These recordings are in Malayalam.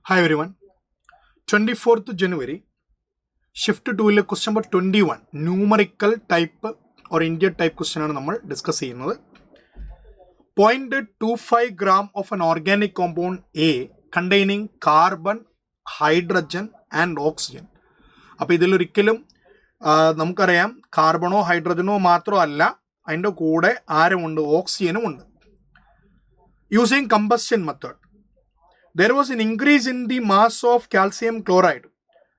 Hi everyone. 24th January, Shift 2 question number 21. Numerical type or India type question ആണ് നമ്മൾ ഡിസ്കസ് ചെയ്യുന്നത്. 0.25 gram of an organic compound A containing carbon, hydrogen and oxygen. അപ്പോൾ ഇതിലൊരിക്കലും നമുക്കറിയാം കാർബണോ ഹൈഡ്രജനോ മാത്രമല്ല, അതിൻ്റെ കൂടെ ആരുമുണ്ട്, ഓക്സിജനും ഉണ്ട്. Using combustion method, there was an increase in the mass of calcium chloride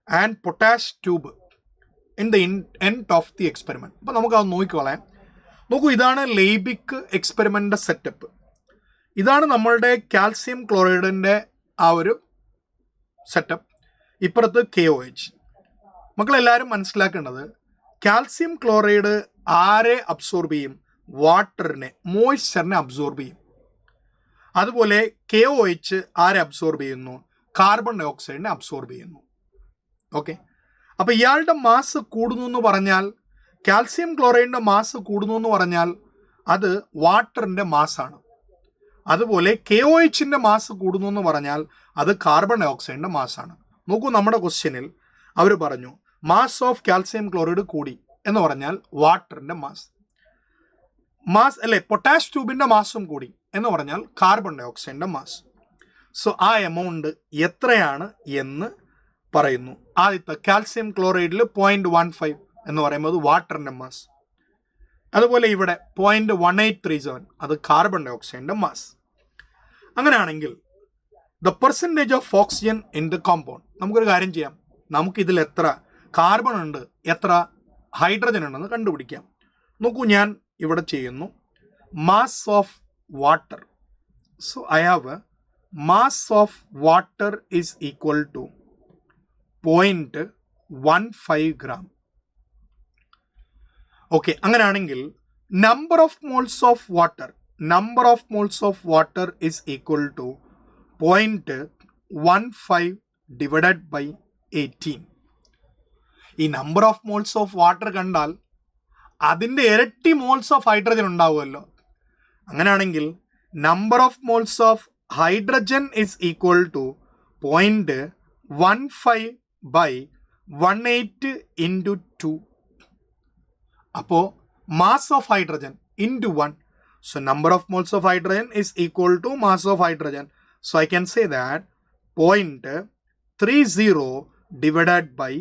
and potash tube in the end of the experiment. അപ്പോൾ നമുക്ക് അത് നോക്കിക്കോളാം. നോക്കൂ, ഇതാണ് ലെയ്ബിക് എക്സ്പെരിമെൻ്റ് സെറ്റപ്പ്. ഇതാണ് നമ്മളുടെ കാൽസ്യം ക്ലോറൈഡിൻ്റെ ആ ഒരു സെറ്റപ്പ്. ഇപ്പുറത്ത് KOH. മക്കളെല്ലാവരും മനസ്സിലാക്കേണ്ടത്, കാൽസ്യം ക്ലോറൈഡ് ആരെ അബ്സോർബ് ചെയ്യും? വാട്ടറിനെ, മോയ്സ്ചറിനെ അബ്സോർബ് ചെയ്യും. അതുപോലെ KOH ആരെ അബ്സോർബ് ചെയ്യുന്നു? കാർബൺ ഡൈ ഓക്സൈഡിനെ അബ്സോർബ് ചെയ്യുന്നു. ഓക്കെ, അപ്പോൾ ഇയാളുടെ മാസ് കൂടുന്നു എന്ന് പറഞ്ഞാൽ, കാൽസ്യം ക്ലോറൈഡിൻ്റെ മാസ് കൂടുന്നു എന്ന് പറഞ്ഞാൽ അത് വാട്ടറിൻ്റെ മാസ്സാണ്. അതുപോലെ KOHൻ്റെ മാസ് കൂടുന്നു എന്ന് പറഞ്ഞാൽ അത് കാർബൺ ഡൈ ഓക്സൈഡിൻ്റെ മാസ്സാണ്. നോക്കൂ, നമ്മുടെ ക്വസ്റ്റ്യനിൽ അവർ പറഞ്ഞു മാസ് ഓഫ് കാൽസ്യം ക്ലോറൈഡ് കൂടി എന്ന് പറഞ്ഞാൽ വാട്ടറിൻ്റെ മാസ് അല്ലേ, പൊട്ടാഷ് ട്യൂബിൻ്റെ മാസും കൂടി എന്ന് പറഞ്ഞാൽ കാർബൺ ഡൈ ഓക്സൈഡിൻ്റെ മാസ്. സോ ആ എമൗണ്ട് എത്രയാണ് എന്ന് പറയുന്നു. ആദ്യത്തെ കാൽസ്യം ക്ലോറൈഡിൽ 0.15 എന്ന് പറയുമ്പോൾ വാട്ടറിൻ്റെ മാസ്. അതുപോലെ ഇവിടെ 0.1837 അത് കാർബൺ ഡൈ ഓക്സൈഡിൻ്റെ മാസ്. അങ്ങനെയാണെങ്കിൽ the percentage of oxygen in the compound, നമുക്കൊരു കാര്യം ചെയ്യാം, നമുക്കിതിൽ എത്ര കാർബൺ ഉണ്ട്, എത്ര ഹൈഡ്രജൻ ഉണ്ടെന്ന് കണ്ടുപിടിക്കാം. നോക്കൂ, ഞാൻ ഇവിടെ ചെയ്യുന്നു mass of water. So I have a mass of water is equal to 0.15 gram. Okay, അങ്ങനെയാണെങ്കിൽ number of moles of water is equal to 0.15 divided by 18. ഈ number of moles of water കണ്ടാൽ അതിൻ്റെ ഇരട്ടി മോൾസ് ഓഫ് ഹൈഡ്രജൻ ഉണ്ടാവുമല്ലോ. അങ്ങനെയാണെങ്കിൽ number of moles of hydrogen is equal to 0.15 by 18 into 2. അപ്പോൾ mass of hydrogen into 1. So number of moles of hydrogen is equal to mass of hydrogen. So I can say that 0.30 divided by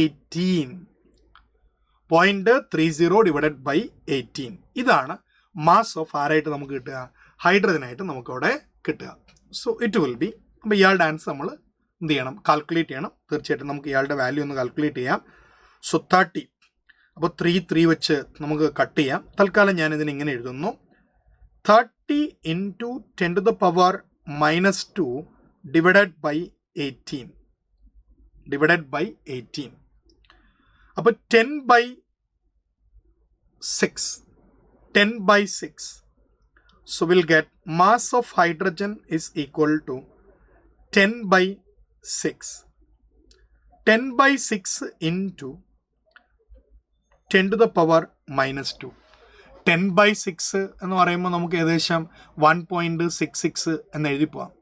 18. 0.30 divided by 18. ഇതാണ് മാസ് ഓഫ് ആരായിട്ട് നമുക്ക് കിട്ടുക? ഹൈഡ്രജനായിട്ട് നമുക്കവിടെ കിട്ടുക. സോ ഇറ്റ് വിൽ ബി, അപ്പോൾ ഇയാളുടെ ആൻസർ നമ്മൾ എന്ത് ചെയ്യണം? കാൽക്കുലേറ്റ് ചെയ്യണം. തീർച്ചയായിട്ടും നമുക്ക് ഇയാളുടെ വാല്യൂ ഒന്ന് കാൽക്കുലേറ്റ് ചെയ്യാം. സോ 30, അപ്പോൾ 3 വെച്ച് നമുക്ക് കട്ട് ചെയ്യാം. തൽക്കാലം ഞാനിതിന് ഇങ്ങനെ എഴുതുന്നു, 30 ഇൻറ്റു 10⁻⁻2 ഡിവൈഡഡ് ബൈ 18. അപ്പോൾ 10/6. So we'll get mass of hydrogen is equal to 10/6. 10/6 into 10⁻⁻2. 10/6 എന്ന് പറയുമ്പോൾ നമുക്ക് ഏകദേശം 1.66 എന്ന് എഴുതി പോവാം.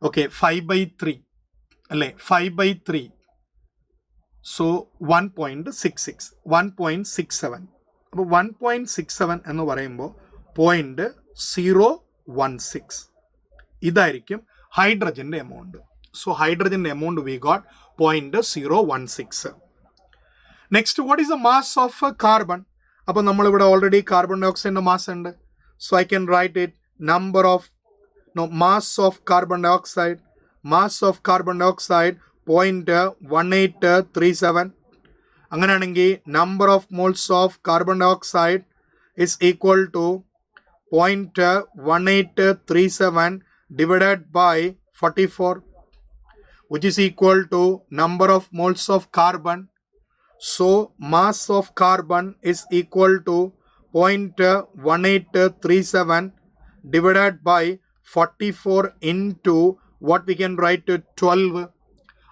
ഓക്കെ, 5/3 അല്ലേ, 5/3. സോ 1.66, 1.67. അപ്പോൾ 1.67 എന്ന് പറയുമ്പോൾ 0.016 ഇതായിരിക്കും ഹൈഡ്രജൻ്റെ എമൗണ്ട്. സോ ഹൈഡ്രജൻ്റെ amount we got 0.016. Next, what is the mass of carbon? അപ്പോൾ നമ്മളിവിടെ ഓൾറെഡി കാർബൺ ഡൈ ഓക്സൈഡിൻ്റെ മാസ് ഉണ്ട്. So I can write it mass of carbon dioxide. 0.1837. അങ്ങനെയാണെങ്കിൽ number of moles of carbon dioxide is equal to 0.1837 divided by 44, which is equal to number of moles of carbon. So mass of carbon is equal to 0.1837 divided by 44 into what we can write 12.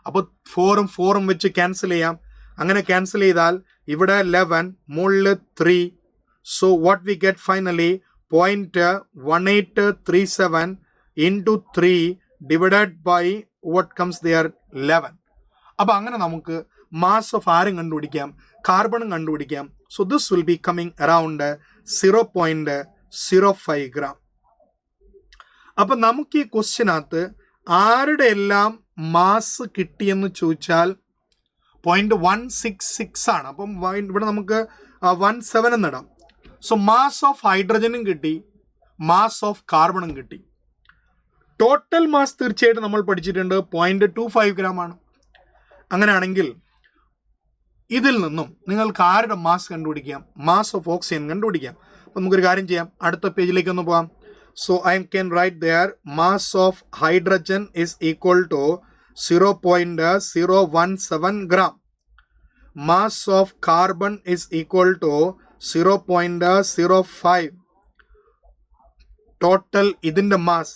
അപ്പോൾ 4 വെച്ച് ക്യാൻസൽ ചെയ്യാം. അങ്ങനെ ക്യാൻസൽ ചെയ്താൽ ഇവിടെ 11, മുകളിൽ 3. So what we get finally 0.1837 into 3 divided by what comes there 11. അപ്പോൾ അങ്ങനെ നമുക്ക് മാസ് ഓഫ് ആരും കണ്ടുപിടിക്കാം, കാർബണും കണ്ടുപിടിക്കാം. So this will be coming around 0.05 gram. അപ്പം നമുക്ക് ഈ ക്വസ്റ്റ്യനകത്ത് ആരുടെ എല്ലാം മാസ് കിട്ടിയെന്ന് ചോദിച്ചാൽ 0.166 ആണ്. അപ്പം ഇവിടെ നമുക്ക് 17 എന്നിടാം. സോ മാസ് ഓഫ് ഹൈഡ്രജനും കിട്ടി, മാസ് ഓഫ് കാർബണും കിട്ടി. ടോട്ടൽ മാസ് തീർച്ചയായിട്ടും നമ്മൾ പഠിച്ചിട്ടുണ്ട് 0.25 gram ആണ്. അങ്ങനെയാണെങ്കിൽ ഇതിൽ നിന്നും നിങ്ങൾക്ക് ആരുടെ മാസ് കണ്ടുപിടിക്കാം? മാസ് ഓഫ് ഓക്സിജൻ കണ്ടുപിടിക്കാം. അപ്പം നമുക്കൊരു കാര്യം ചെയ്യാം, അടുത്ത പേജിലേക്ക് ഒന്ന് പോകാം. So I can write there mass of hydrogen is equal to 0.017 gram. Mass of carbon is equal to 0.05. Total ഇതിൻ്റെ മാസ്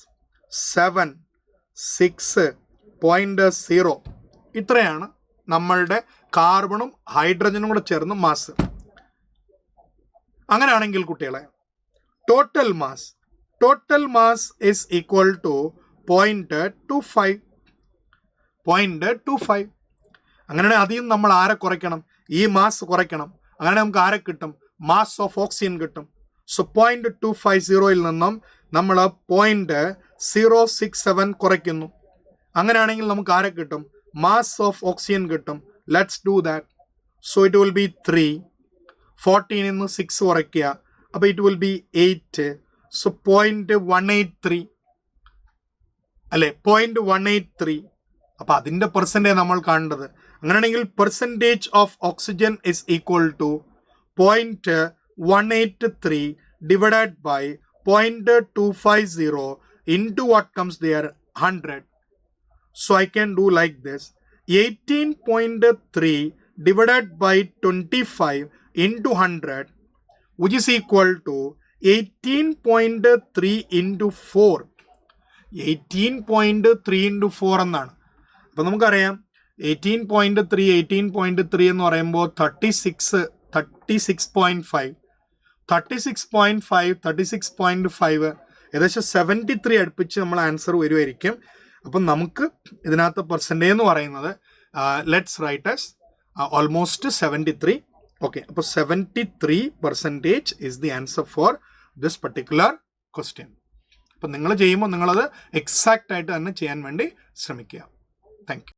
7.6.0. ഇത്രയാണ് നമ്മളുടെ കാർബണും ഹൈഡ്രജനും കൂടെ ചേർന്ന് മാസ്. അങ്ങനെയാണെങ്കിൽ കുട്ടികളെ total mass is equal to 0.25. അങ്ങനെ അതിൽ നമ്മൾ ആരെ കുറയ്ക്കണം? ഈ മാസ് കുറയ്ക്കണം. അങ്ങനെ നമുക്ക് ആരെ കിട്ടും? മാസ് ഓഫ് ഓക്സിജൻ കിട്ടും. സോ 0.250 നിന്നും നമ്മൾ 0.067 കുറയ്ക്കുന്നു. അങ്ങനെയാണെങ്കിൽ നമുക്ക് ആരെ കിട്ടും? മാസ് ഓഫ് ഓക്സിജൻ കിട്ടും. Let's do that. So it will be 3. 14 നിന്ന് 6 കുറയ്ക്കുക. അപ്പോൾ ഇറ്റ് വിൽ ബി 8. സോ 0.183 അല്ലേ? 0.183. അപ്പോൾ അതിൻ്റെ പെർസെൻറ്റേജ് നമ്മൾ കാണേണ്ടത്. അങ്ങനെയാണെങ്കിൽ percentage of oxygen is equal to 0.183 divided by 0.250 into what comes there 100. So I can do like this. 18.3 divided by 25 into 100 which is equal to 18.3 into 4. 18.3 into 4 എന്നാണ്. അപ്പോൾ നമുക്കറിയാം 18.3 എന്ന് പറയുമ്പോൾ 36.5 ഏകദേശം 73 അടുപ്പിച്ച് നമ്മൾ ആൻസർ വരുമായിരിക്കും. അപ്പം നമുക്ക് ഇതിനകത്ത് പെർസെൻറ്റേജ് എന്ന് പറയുന്നത് let's write as almost 73. Okay, അപ്പോൾ 73% is the answer for this particular question. അപ്പം നിങ്ങൾ ചെയ്യുമ്പോൾ നിങ്ങളത് എക്സാക്റ്റ് ആയിട്ട് തന്നെ ചെയ്യാൻ വേണ്ടി ശ്രമിക്കുക. Thank you.